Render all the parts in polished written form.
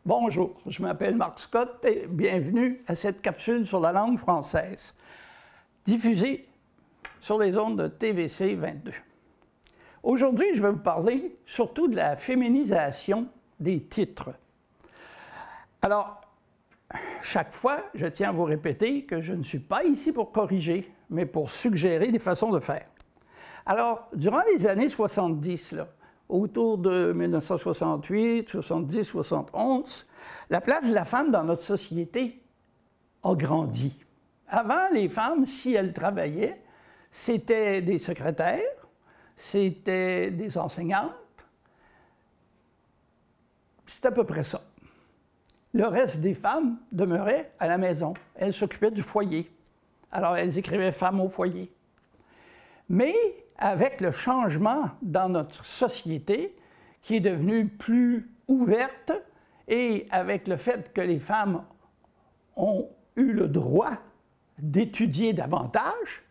Bonjour, je m'appelle Marc Scott et bienvenue à cette capsule sur la langue française, diffusée sur les ondes de TVC 22. Aujourd'hui, je vais vous parler surtout de la féminisation des titres. Alors, chaque fois, je tiens à vous répéter que je ne suis pas ici pour corriger, mais pour suggérer des façons de faire. Alors, durant les années 70, là, autour de 1968, 70, 71, la place de la femme dans notre société a grandi. Avant, les femmes, si elles travaillaient, c'était des secrétaires, c'était des enseignantes, c'est à peu près ça. Le reste des femmes demeurait à la maison. Elles s'occupaient du foyer. Alors, elles écrivaient « femme au foyer ». Mais avec le changement dans notre société, qui est devenue plus ouverte, et avec le fait que les femmes ont eu le droit d'étudier davantage,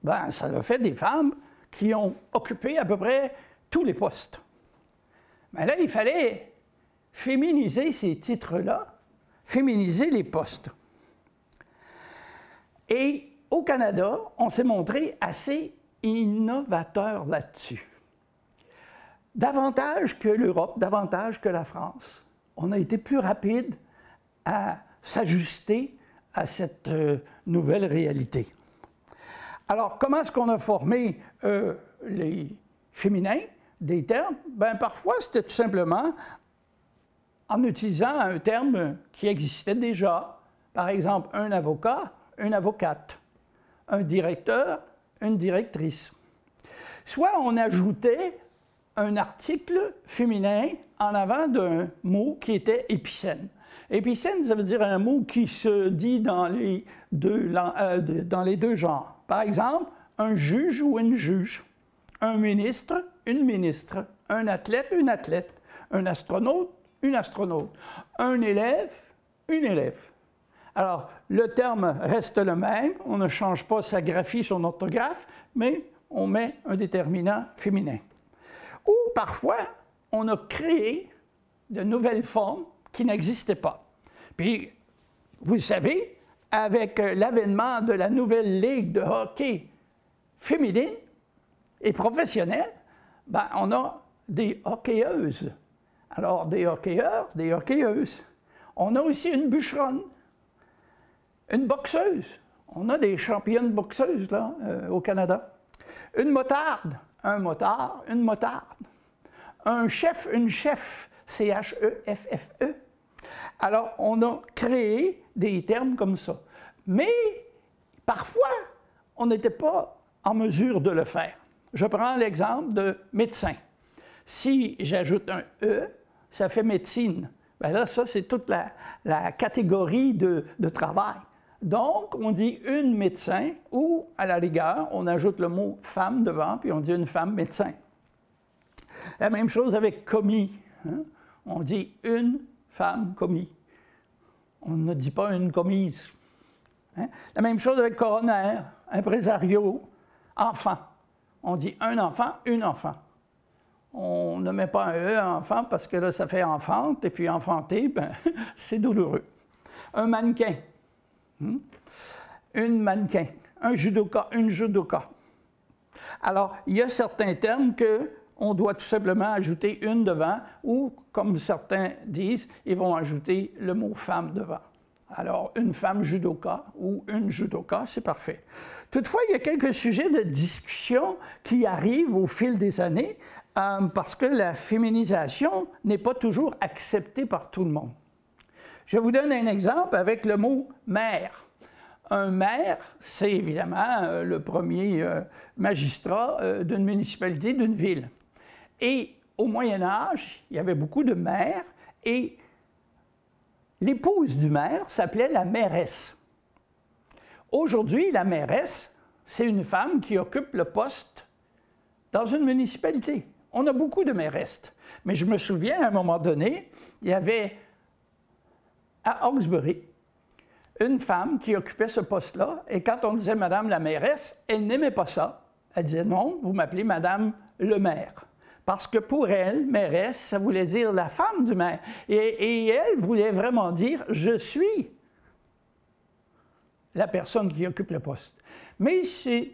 ben, ça a fait des femmes qui ont occupé à peu près tous les postes. Mais là, il fallait féminiser ces titres-là, féminiser les postes. Et au Canada, on s'est montré assez innovateur là-dessus. Davantage que l'Europe, davantage que la France. On a été plus rapide à s'ajuster à cette nouvelle réalité. Alors, comment est-ce qu'on a formé les féminins des termes? Bien, parfois, c'était tout simplement en utilisant un terme qui existait déjà. Par exemple, un avocat, une avocate. Un directeur, une directrice. Soit on ajoutait un article féminin en avant d'un mot qui était épicène. Épicène, ça veut dire un mot qui se dit dans les deux genres. Par exemple, un juge ou une juge, un ministre, une ministre, un athlète, une athlète, un astronaute, une astronaute, un élève, une élève. Alors, le terme reste le même, on ne change pas sa graphie, son orthographe, mais on met un déterminant féminin. Ou parfois, on a créé de nouvelles formes qui n'existaient pas. Puis, vous le savez, avec l'avènement de la nouvelle ligue de hockey féminine et professionnelle, ben, on a des hockeyeuses. Alors, des hockeyeurs, des hockeyeuses. On a aussi une bûcheronne. Une boxeuse. On a des championnes boxeuses, là, au Canada. Une motarde. Un motard, une motarde. Un chef, une chef. C-H-E-F-F-E. Alors, on a créé des termes comme ça. Mais, parfois, on n'était pas en mesure de le faire. Je prends l'exemple de médecin. Si j'ajoute un « e », ça fait médecine. Bien là, ça, c'est toute la catégorie de travail. Donc, on dit une médecin ou, à la rigueur, on ajoute le mot femme devant, puis on dit une femme médecin. La même chose avec commis. Hein? On dit une femme commis. On ne dit pas une commise. Hein? La même chose avec coroner, impresario, enfant. On dit un enfant, une enfant. On ne met pas un E à enfant parce que là, ça fait enfante, et puis enfanter, ben, c'est douloureux. Un mannequin. Une mannequin, un judoka, une judoka. Alors, il y a certains termes qu'on doit tout simplement ajouter une devant, ou, comme certains disent, ils vont ajouter le mot femme devant. Alors, une femme judoka ou une judoka, c'est parfait. Toutefois, il y a quelques sujets de discussion qui arrivent au fil des années, parce que la féminisation n'est pas toujours acceptée par tout le monde. Je vous donne un exemple avec le mot « maire ». Un maire, c'est évidemment le premier magistrat d'une municipalité, d'une ville. Et au Moyen Âge, il y avait beaucoup de maires et l'épouse du maire s'appelait la mairesse. Aujourd'hui, la mairesse, c'est une femme qui occupe le poste dans une municipalité. On a beaucoup de mairesses. Mais je me souviens, à un moment donné, il y avait à Hawkesbury une femme qui occupait ce poste-là, et quand on disait « Madame la mairesse », elle n'aimait pas ça. Elle disait « Non, vous m'appelez Madame le maire ». parce que pour elle, mairesse, ça voulait dire la femme du maire. Et elle voulait vraiment dire « je suis la personne qui occupe le poste ». Mais c'est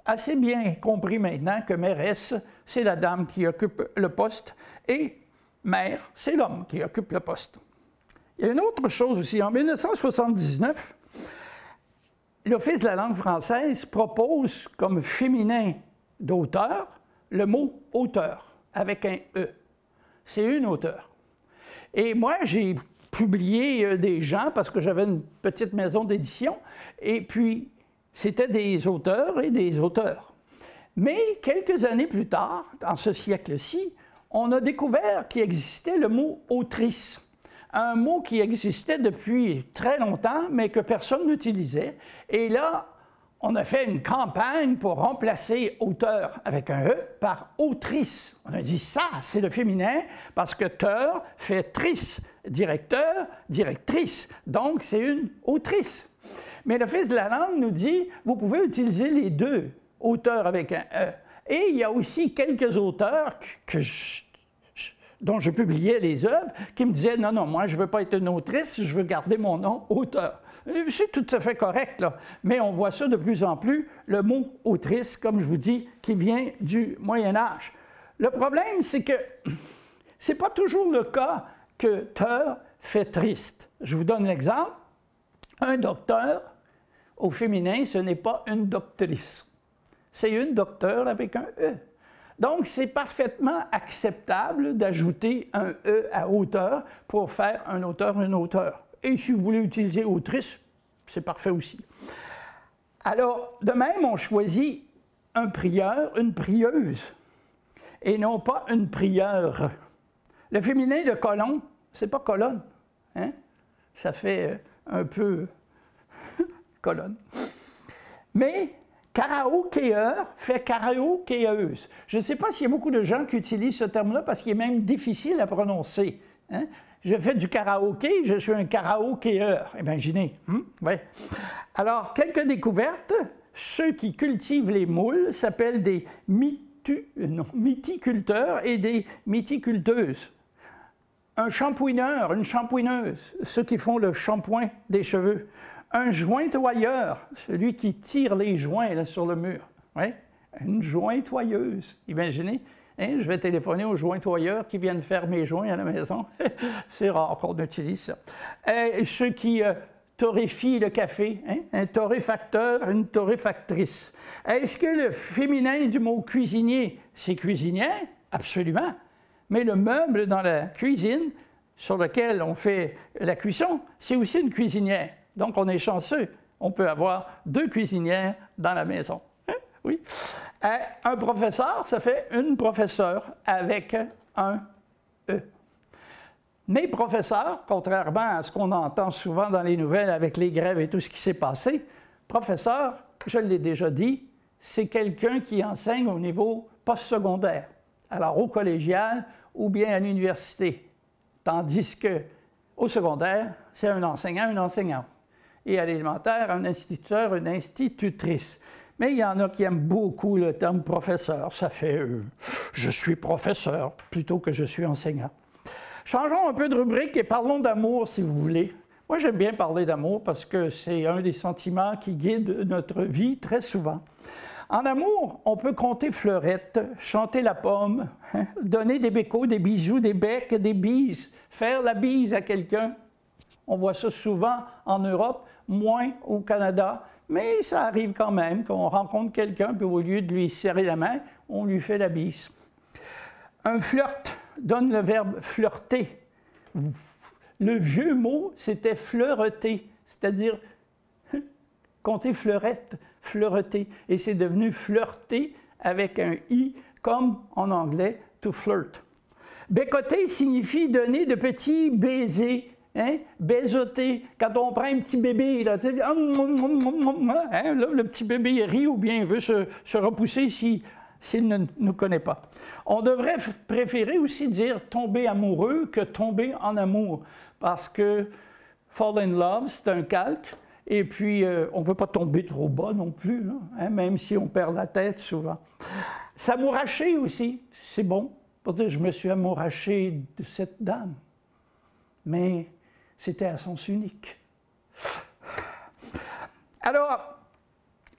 assez bien compris maintenant que mairesse, c'est la dame qui occupe le poste et maire, c'est l'homme qui occupe le poste. Il y a une autre chose aussi. En 1979, l'Office de la langue française propose comme féminin d'auteur le mot « auteur » avec un « e ». C'est une auteure. Et moi, j'ai publié des gens parce que j'avais une petite maison d'édition, et puis c'était des auteurs et des auteurs. Mais quelques années plus tard, dans ce siècle-ci, on a découvert qu'il existait le mot « autrice ». Un mot qui existait depuis très longtemps, mais que personne n'utilisait. Et là, on a fait une campagne pour remplacer « auteur » avec un « e » par « autrice ». On a dit ça, c'est le féminin, parce que « teur » fait « trice », directeur, directrice. Donc, c'est une autrice. Mais l'Office de la langue nous dit, vous pouvez utiliser les deux, auteur avec un « e ». Et il y a aussi quelques auteurs dont je publiais les œuvres qui me disaient « non, non, moi, je ne veux pas être une autrice, je veux garder mon nom auteur ». C'est tout à fait correct, là. Mais on voit ça de plus en plus, le mot « autrice », comme je vous dis, qui vient du Moyen Âge. Le problème, c'est que ce n'est pas toujours le cas que « teur » fait « triste ». Je vous donne l'exemple. Un docteur, au féminin, ce n'est pas une doctrice. C'est une docteur avec un « e ». Donc, c'est parfaitement acceptable d'ajouter un « e » à auteur pour faire un auteur, une auteure. Et si vous voulez utiliser autrice, c'est parfait aussi. Alors, de même, on choisit un prieur, une prieuse, et non pas une prieure. Le féminin de colon, c'est pas colonne, hein? Ça fait un peu colonne. Mais karaokéeur fait karaokéeuse. Je ne sais pas s'il y a beaucoup de gens qui utilisent ce terme-là parce qu'il est même difficile à prononcer. Hein? Je fais du karaoké, je suis un karaokéeur. Imaginez. Ouais. Alors, quelques découvertes. Ceux qui cultivent les moules s'appellent des mythiculteurs et des mythiculteuses. Un shampooineur, une shampooineuse, ceux qui font le shampoing des cheveux. Un jointoyeur, celui qui tire les joints là, sur le mur. Ouais. Une jointoyeuse, imaginez. Hein, je vais téléphoner aux jointoyeurs qui viennent faire mes joints à la maison. C'est rare qu'on utilise ça. Ceux qui torréfient le café, hein, un torréfacteur, une torréfactrice. Est-ce que le féminin du mot cuisinier, c'est cuisinière? Absolument. Mais le meuble dans la cuisine, sur lequel on fait la cuisson, c'est aussi une cuisinière. Donc, on est chanceux. On peut avoir deux cuisinières dans la maison. Hein? Oui. Un professeur, ça fait une professeure avec un « e ». Mais professeur, contrairement à ce qu'on entend souvent dans les nouvelles avec les grèves et tout ce qui s'est passé, professeur, je l'ai déjà dit, c'est quelqu'un qui enseigne au niveau postsecondaire, alors au collégial ou bien à l'université, tandis qu'au secondaire, c'est un enseignant, une enseignante, et à l'élémentaire, un instituteur, une institutrice. Mais il y en a qui aiment beaucoup le terme professeur. Ça fait je suis professeur plutôt que je suis enseignant. Changeons un peu de rubrique et parlons d'amour, si vous voulez. Moi, j'aime bien parler d'amour parce que c'est un des sentiments qui guide notre vie très souvent. En amour, on peut compter fleurette, chanter la pomme, hein, donner des bécots, des bisous, des becs, des bises, faire la bise à quelqu'un. On voit ça souvent en Europe, moins au Canada, mais ça arrive quand même qu'on rencontre quelqu'un, puis au lieu de lui serrer la main, on lui fait la bise. Un flirt donne le verbe flirter. Le vieux mot, c'était fleureter, c'est-à-dire compter fleurette, fleureter. Et c'est devenu flirter avec un i, comme en anglais, to flirt. Bécoter signifie donner de petits baisers. Hein? Baisoter, quand on prend un petit bébé, là, tu sais, hein, là, le petit bébé rit ou bien il veut se repousser s'il ne nous connaît pas. On devrait préférer aussi dire tomber amoureux que tomber en amour, parce que fall in love, c'est un calque, Et puis, on ne veut pas tomber trop bas non plus, là, hein, même si on perd la tête souvent. S'amouracher aussi, c'est bon. Pour dire, je me suis amouraché de cette dame. Mais c'était à sens unique. Alors,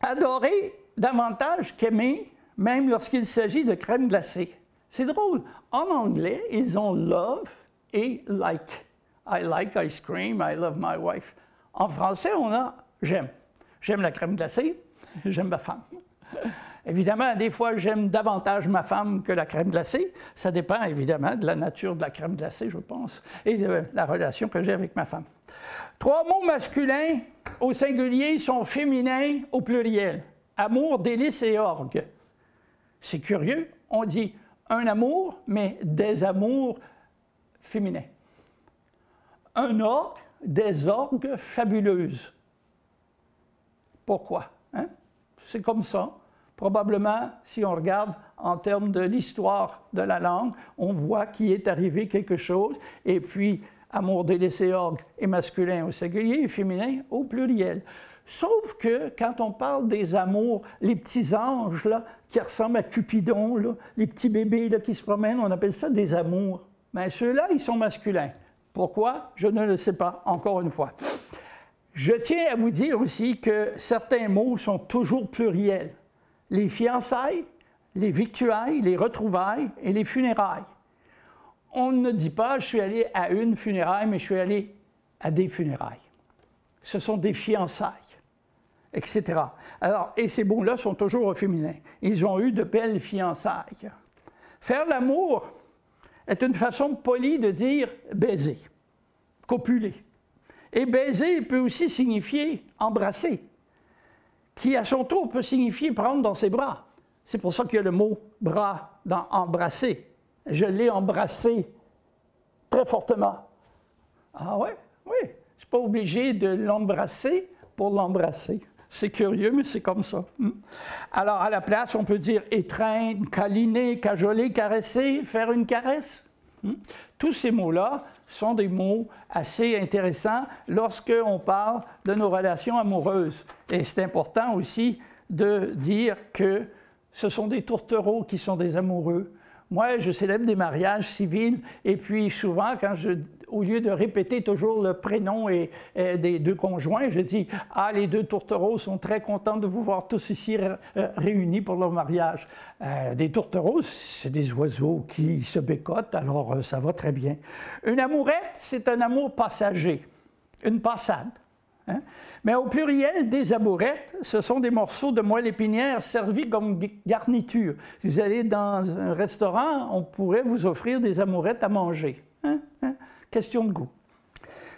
adorer davantage qu'aimer, même lorsqu'il s'agit de crème glacée. C'est drôle. En anglais, ils ont love et like. I like ice cream, I love my wife. En français, on a j'aime. J'aime la crème glacée, j'aime ma femme. Évidemment, des fois, j'aime davantage ma femme que la crème glacée. Ça dépend évidemment de la nature de la crème glacée, je pense, et de la relation que j'ai avec ma femme. 3 mots masculins au singulier sont féminins au pluriel. Amour, délice et orgue. C'est curieux, on dit un amour, mais des amours féminins. Un orgue, des orgues fabuleuses. Pourquoi? Hein? C'est comme ça. Probablement, si on regarde en termes de l'histoire de la langue, on voit qu'il est arrivé quelque chose, et puis amour, délice et orgue est masculin au singulier et féminin au pluriel. Sauf que quand on parle des amours, les petits anges là, qui ressemblent à Cupidon, là, les petits bébés là, qui se promènent, on appelle ça des amours. Bien, ceux-là, ils sont masculins. Pourquoi? Je ne le sais pas, encore une fois. Je tiens à vous dire aussi que certains mots sont toujours pluriels. Les fiançailles, les victuailles, les retrouvailles et les funérailles. On ne dit pas « je suis allé à une funéraille », mais « je suis allé à des funérailles ». Ce sont des fiançailles, etc. Alors, et ces mots-là sont toujours au féminin. Ils ont eu de belles fiançailles. Faire l'amour est une façon polie de dire « baiser », « copuler ». Et baiser peut aussi signifier « embrasser », qui à son tour peut signifier « prendre dans ses bras ». C'est pour ça qu'il y a le mot « bras » dans « embrasser ». Je l'ai embrassé très fortement. Ah ouais? Oui. Je ne suis pas obligé de l'embrasser pour l'embrasser. C'est curieux, mais c'est comme ça. Alors, à la place, on peut dire étreindre, câliner, cajoler, caresser, faire une caresse. Tous ces mots-là sont des mots assez intéressants lorsqu'on parle de nos relations amoureuses. Et c'est important aussi de dire que ce sont des tourtereaux qui sont des amoureux. Moi, je célèbre des mariages civils et puis souvent, au lieu de répéter toujours le prénom des deux conjoints, je dis « Ah, les deux tourtereaux sont très contents de vous voir tous ici réunis pour leur mariage. » Des tourtereaux, c'est des oiseaux qui se bécotent, alors ça va très bien. Une amourette, c'est un amour passager, une passade. Hein? Mais au pluriel, des amourettes, ce sont des morceaux de moelle épinière servis comme garniture. Si vous allez dans un restaurant, on pourrait vous offrir des amourettes à manger. Hein? Hein? Question de goût.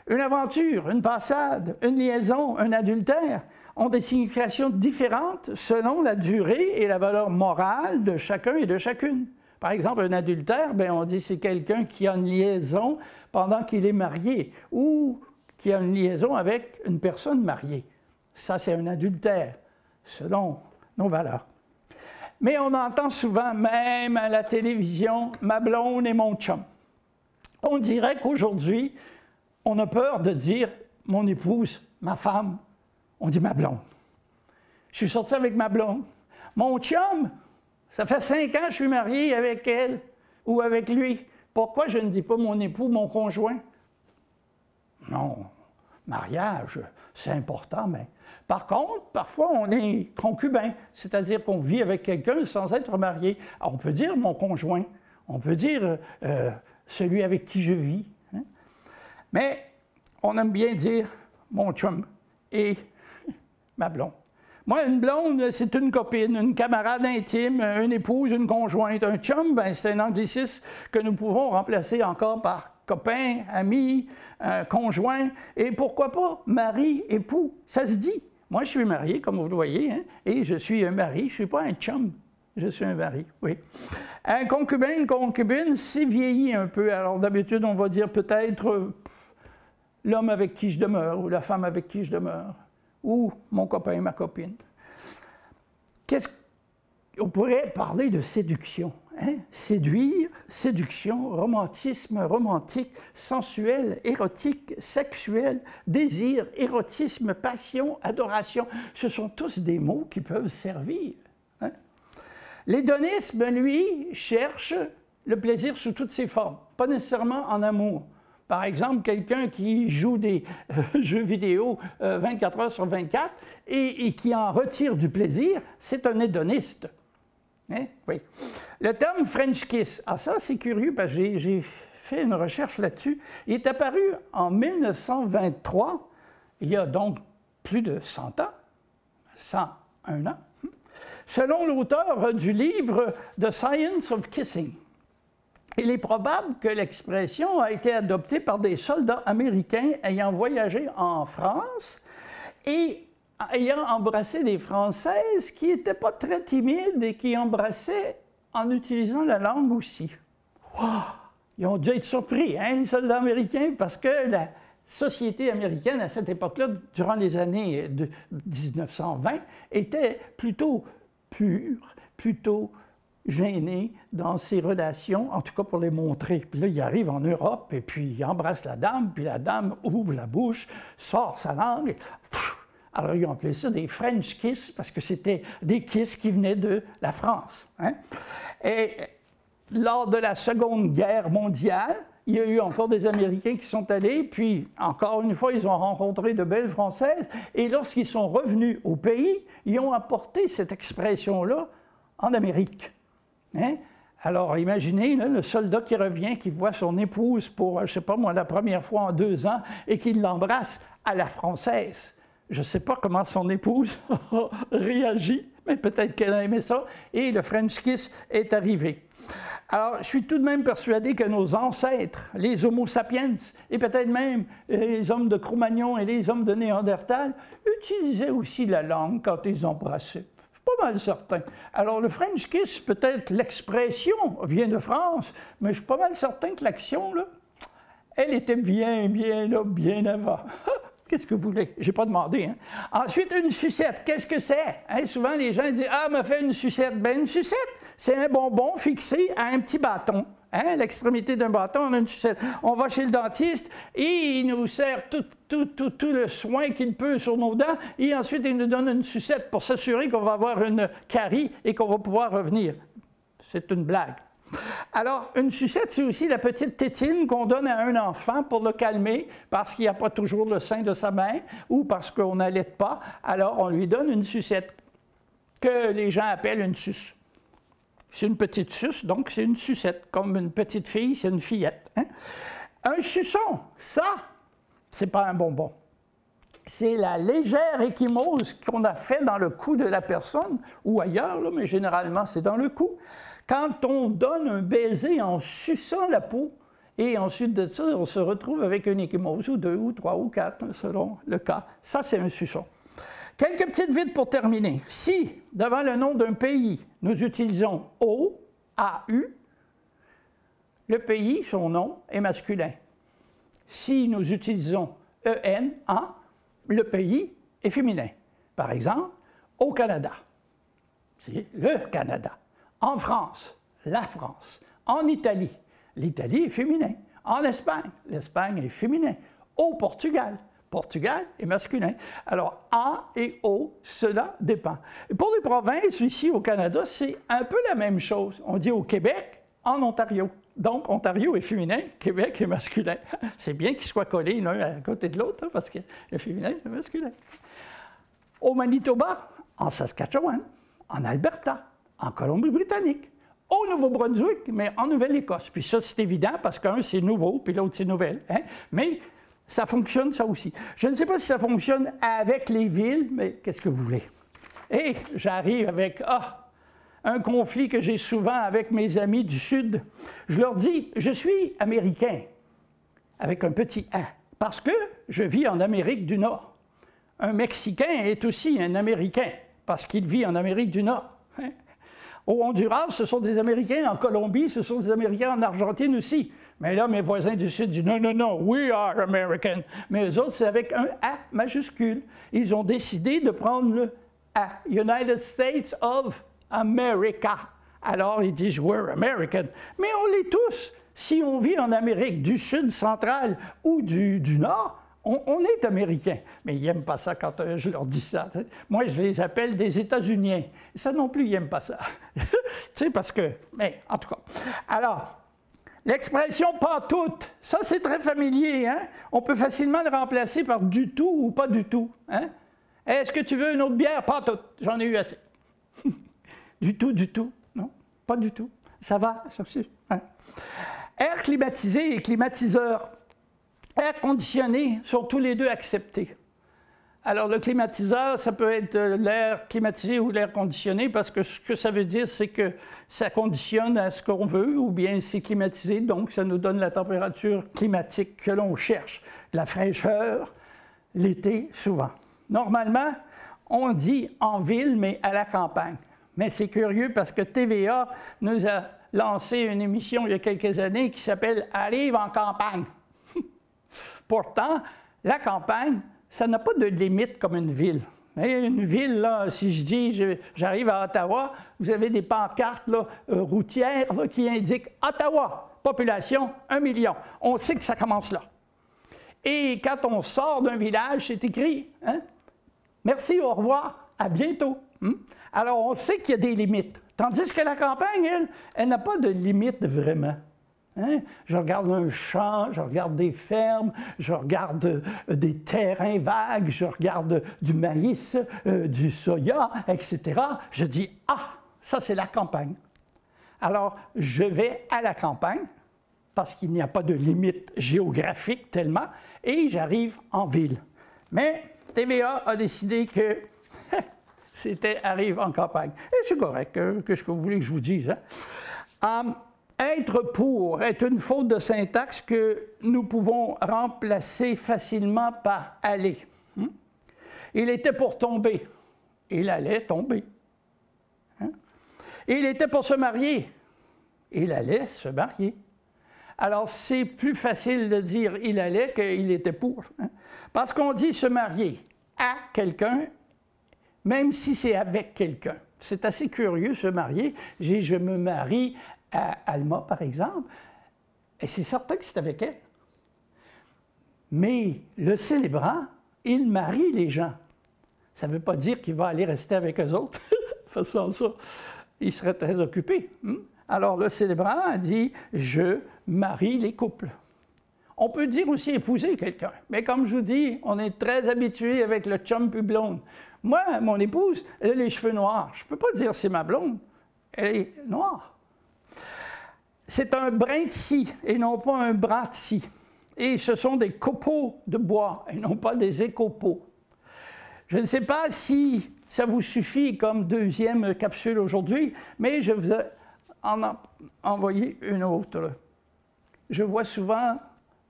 Une aventure, une passade, une liaison, un adultère ont des significations différentes selon la durée et la valeur morale de chacun et de chacune. Par exemple, un adultère, bien, on dit c'est quelqu'un qui a une liaison pendant qu'il est marié, ou qui a une liaison avec une personne mariée. Ça, c'est un adultère, selon nos valeurs. Mais on entend souvent, même à la télévision, « ma blonde et mon chum ». On dirait qu'aujourd'hui, on a peur de dire « mon épouse, ma femme ». On dit « ma blonde ». Je suis sorti avec ma blonde. Mon chum, ça fait 5 ans que je suis marié avec elle ou avec lui. Pourquoi je ne dis pas mon époux, mon conjoint? Non, mariage, c'est important, mais par contre, parfois, on est concubin, c'est-à-dire qu'on vit avec quelqu'un sans être marié. Alors, on peut dire mon conjoint, on peut dire celui avec qui je vis, hein? Mais on aime bien dire mon chum et ma blonde. Moi, une blonde, c'est une copine, une camarade intime, une épouse, une conjointe. Un chum, ben, c'est un anglicisme que nous pouvons remplacer encore par copain, ami, conjoint, et pourquoi pas mari, époux, ça se dit. Moi, je suis marié, comme vous le voyez, hein, et je suis un mari, je ne suis pas un chum, je suis un mari, oui. Un concubin, une concubine, c'est vieilli un peu. Alors d'habitude, on va dire peut-être l'homme avec qui je demeure, ou la femme avec qui je demeure, ou mon copain et ma copine. On pourrait parler de séduction. Hein? Séduire, séduction, romantisme, romantique, sensuel, érotique, sexuel, désir, érotisme, passion, adoration. Ce sont tous des mots qui peuvent servir. Hein? L'hédonisme, lui, cherche le plaisir sous toutes ses formes, pas nécessairement en amour. Par exemple, quelqu'un qui joue des jeux vidéo 24 heures sur 24 et qui en retire du plaisir, c'est un hédoniste. Hein? Oui. Le terme French kiss, ah ça c'est curieux parce que j'ai fait une recherche là-dessus. Il est apparu en 1923, il y a donc plus de 100 ans, 101 ans, selon l'auteur du livre The Science of Kissing. Il est probable que l'expression a été adoptée par des soldats américains ayant voyagé en France et ayant embrassé des Françaises qui n'étaient pas très timides et qui embrassaient en utilisant la langue aussi. Wow! Ils ont dû être surpris, hein, les soldats américains, parce que la société américaine, à cette époque-là, durant les années de 1920, était plutôt pure, plutôt gênée dans ses relations, en tout cas pour les montrer. Puis là, il arrive en Europe, et puis il embrasse la dame, puis la dame ouvre la bouche, sort sa langue, et alors, ils ont appelé ça des French kiss parce que c'était des kisses qui venaient de la France. Hein? Et lors de la Seconde Guerre mondiale, il y a eu encore des Américains qui sont allés, puis encore une fois, ils ont rencontré de belles Françaises, et lorsqu'ils sont revenus au pays, ils ont apporté cette expression-là en Amérique. Hein? Alors, imaginez là, le soldat qui revient, qui voit son épouse pour, je ne sais pas moi, la première fois en 2 ans, et qui l'embrasse à la française. Je ne sais pas comment son épouse réagit, mais peut-être qu'elle a aimé ça, et le French kiss est arrivé. Alors, je suis tout de même persuadé que nos ancêtres, les Homo sapiens, et peut-être même les hommes de Cro-Magnon et les hommes de Néandertal, utilisaient aussi la langue quand ils embrassaient. Je suis pas mal certain. Alors, le French kiss, peut-être l'expression vient de France, mais je suis pas mal certain que l'action, là, elle était bien avant. Qu'est-ce que vous voulez? Je n'ai pas demandé. Hein? Ensuite, une sucette. Qu'est-ce que c'est? Hein? Souvent, les gens disent « Ah, m'a fait une sucette. » Bien, une sucette, c'est un bonbon fixé à un petit bâton. Hein? À l'extrémité d'un bâton, on a une sucette. On va chez le dentiste et il nous sert tout le soin qu'il peut sur nos dents et ensuite, il nous donne une sucette pour s'assurer qu'on va avoir une carie et qu'on va pouvoir revenir. C'est une blague. Alors, une sucette, c'est aussi la petite tétine qu'on donne à un enfant pour le calmer parce qu'il n'y a pas toujours le sein de sa mère ou parce qu'on n'allaite pas. Alors, on lui donne une sucette que les gens appellent une suce. C'est une petite suce, donc c'est une sucette. Comme une petite fille, c'est une fillette. Hein? Un suçon, ça, c'est pas un bonbon. C'est la légère ecchymose qu'on a fait dans le cou de la personne ou ailleurs, là, mais généralement, c'est dans le cou. Quand on donne un baiser en suçant la peau, et ensuite de ça, on se retrouve avec une ecchymose, ou 2, ou 3, ou 4, selon le cas. Ça, c'est un suçon. Quelques petites vites pour terminer. Si, devant le nom d'un pays, nous utilisons O, A-U, le pays, son nom, est masculin. Si nous utilisons E-N, A, le pays est féminin. Par exemple, au Canada, c'est le Canada. En France, la France. En Italie, l'Italie est féminin. En Espagne, l'Espagne est féminin. Au Portugal, Portugal est masculin. Alors, A et O, cela dépend. Et pour les provinces, ici au Canada, c'est un peu la même chose. On dit au Québec, en Ontario. Donc, Ontario est féminin, Québec est masculin. C'est bien qu'ils soient collés l'un à côté de l'autre, hein, parce que le féminin est masculin. Au Manitoba, en Saskatchewan, en Alberta, en Colombie-Britannique, au Nouveau-Brunswick, mais en Nouvelle-Écosse. Puis ça, c'est évident, parce qu'un, c'est nouveau, puis l'autre, c'est nouvelle. Hein? Mais ça fonctionne, ça aussi. Je ne sais pas si ça fonctionne avec les villes, mais qu'est-ce que vous voulez? Et j'arrive avec un conflit que j'ai souvent avec mes amis du Sud. Je leur dis, je suis américain, avec un petit « A », parce que je vis en Amérique du Nord. Un Mexicain est aussi un Américain, parce qu'il vit en Amérique du Nord. Hein? Au Honduras, ce sont des Américains. En Colombie, ce sont des Américains. En Argentine aussi. Mais là, mes voisins du Sud disent « Non, non, non, we are American ». Mais eux autres, c'est avec un « A » majuscule. Ils ont décidé de prendre le « A », United States of America. Alors, ils disent « We're American ». Mais on l'est tous. Si on vit en Amérique du Sud, centrale ou du Nord, on est Américain. Mais ils n'aiment pas ça quand je leur dis ça. Moi, je les appelle des États-Uniens. Ça non plus, ils n'aiment pas ça. Tu sais, parce que... Mais, en tout cas. Alors, l'expression « pas toute », ça, c'est très familier. Hein? On peut facilement le remplacer par « du tout » ou « pas du tout ». Hein? Est-ce que tu veux une autre bière? Pas toute. J'en ai eu assez. Du tout. Non, pas du tout. Ça va, ça aussi. Hein? Air climatisé et climatiseur. Air conditionné sont tous les deux acceptés. Alors, le climatiseur, ça peut être l'air climatisé ou l'air conditionné, parce que ce que ça veut dire, c'est que ça conditionne à ce qu'on veut, ou bien c'est climatisé, donc ça nous donne la température climatique que l'on cherche. De la fraîcheur, l'été, souvent. Normalement, on dit en ville, mais à la campagne. Mais c'est curieux parce que TVA nous a lancé une émission il y a quelques années qui s'appelle « Arrive en campagne ». Pourtant, la campagne, ça n'a pas de limite comme une ville. Une ville, là, si je dis j'arrive à Ottawa, vous avez des pancartes là, routières là, qui indiquent « Ottawa, population 1 million ». On sait que ça commence là. Et quand on sort d'un village, c'est écrit hein? « Merci, au revoir, à bientôt ». Alors, on sait qu'il y a des limites. Tandis que la campagne, elle n'a pas de limite vraiment. Hein? Je regarde un champ, je regarde des fermes, je regarde des terrains vagues, je regarde du maïs, du soya, etc. Je dis « Ah, ça c'est la campagne ». Alors, je vais à la campagne, parce qu'il n'y a pas de limite géographique tellement, et j'arrive en ville. Mais TVA a décidé que c'était « arrive en campagne ». Et c'est correct, qu'est-ce que vous voulez que je vous dise? Hein? Être pour est une faute de syntaxe que nous pouvons remplacer facilement par aller. Il était pour tomber. Il allait tomber. Hein? Il était pour se marier. Il allait se marier. Alors, c'est plus facile de dire « il allait » qu'il était pour. Hein? Parce qu'on dit se marier à quelqu'un, même si c'est avec quelqu'un. C'est assez curieux, se marier. Je me marie à Alma, par exemple, et c'est certain que c'est avec elle. Mais le célébrant, il marie les gens. Ça ne veut pas dire qu'il va aller rester avec eux autres. Façon ça, il serait très occupé. Alors, le célébrant dit « je marie les couples ». On peut dire aussi épouser quelqu'un, mais comme je vous dis, on est très habitué avec le chum puis blonde. Moi, mon épouse, elle a les cheveux noirs. Je ne peux pas dire c'est ma blonde, elle est noire. C'est un brin de scie et non pas un bras de scie. Et ce sont des copeaux de bois et non pas des écopeaux. Je ne sais pas si ça vous suffit comme deuxième capsule aujourd'hui, mais je vous ai envoyé une autre. Je vois souvent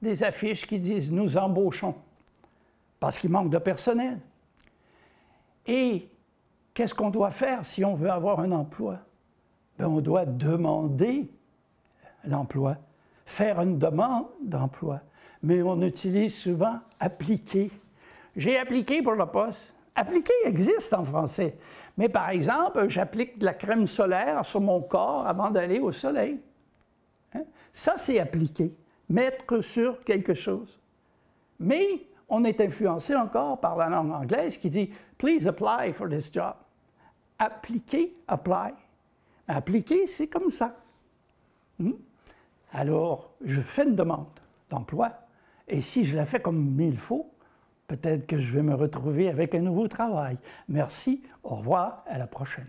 des affiches qui disent « nous embauchons » parce qu'il manque de personnel. Et qu'est-ce qu'on doit faire si on veut avoir un emploi? Bien, on doit demander l'emploi, faire une demande d'emploi. Mais on utilise souvent « appliquer ». J'ai appliqué pour le poste. Appliquer existe en français. Mais par exemple, j'applique de la crème solaire sur mon corps avant d'aller au soleil. Hein? Ça, c'est appliquer, mettre sur quelque chose. Mais on est influencé encore par la langue anglaise qui dit « Please apply for this job ». Appliquer, apply. Appliquer, c'est comme ça. Alors, je fais une demande d'emploi, et si je la fais comme il faut, peut-être que je vais me retrouver avec un nouveau travail. Merci, au revoir, à la prochaine.